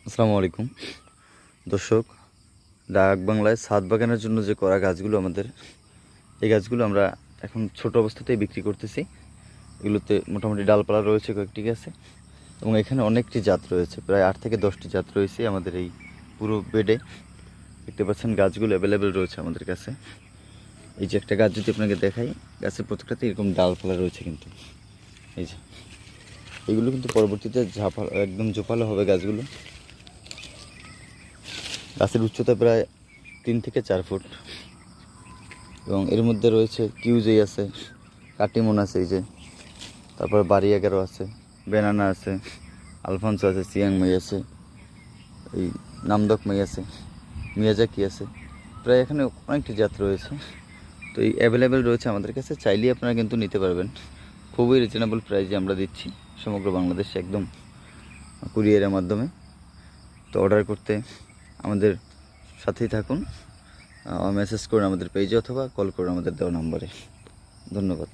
আসসালামু আলাইকুম দর্শক। ডাক বাংলায় ছাদ বাগানের জন্য যে করা গাছগুলো আমাদের, এই গাছগুলো আমরা এখন ছোট অবস্থাতেই বিক্রি করতেছি। এগুলোতে মোটামুটি ডালপালা রয়েছে কয়েকটি গাছে, এবং এখানে অনেকটি জাত রয়েছে, প্রায় 8 থেকে 10টি জাত রয়েছে আমাদের এই পুরো বেডে। দেখতে পাচ্ছেন গাছগুলো অ্যাভেলেবেল রয়েছে আমাদের কাছে। এই যে একটা গাছ যদি আপনাকে দেখাই, গাছের প্রত্যেকটাতে এরকম ডালপালা রয়েছে, কিন্তু এই যে এগুলো কিন্তু পরবর্তীতে একদম ঝোপালো হবে গাছগুলো। গাছের উচ্চতা প্রায় 3 থেকে 4 ফুট, এবং এর মধ্যে রয়েছে কিউজেই আছে, কাটিমন আছে, এই যে তারপর বাড়ি 11 আছে, বেনানা আছে, আলফানসো আছে, চিয়াংমাই আছে, এই নামদকমাই আছে, মিয়াজাকি আছে। প্রায় এখানে অনেকটি জাত রয়েছে। তো এই অ্যাভেলেবেল রয়েছে আমাদের কাছে, চাইলেই আপনারা কিন্তু নিতে পারবেন। খুবই রিজনেবল প্রাইসে আমরা দিচ্ছি সমগ্র বাংলাদেশে, একদম কুরিয়ারের মাধ্যমে। তো অর্ডার করতে আমাদের সাথেই থাকুন, মেসেজ করুন আমাদের পেজে অথবা কল করুন আমাদের দেওয়া নম্বরে। ধন্যবাদ।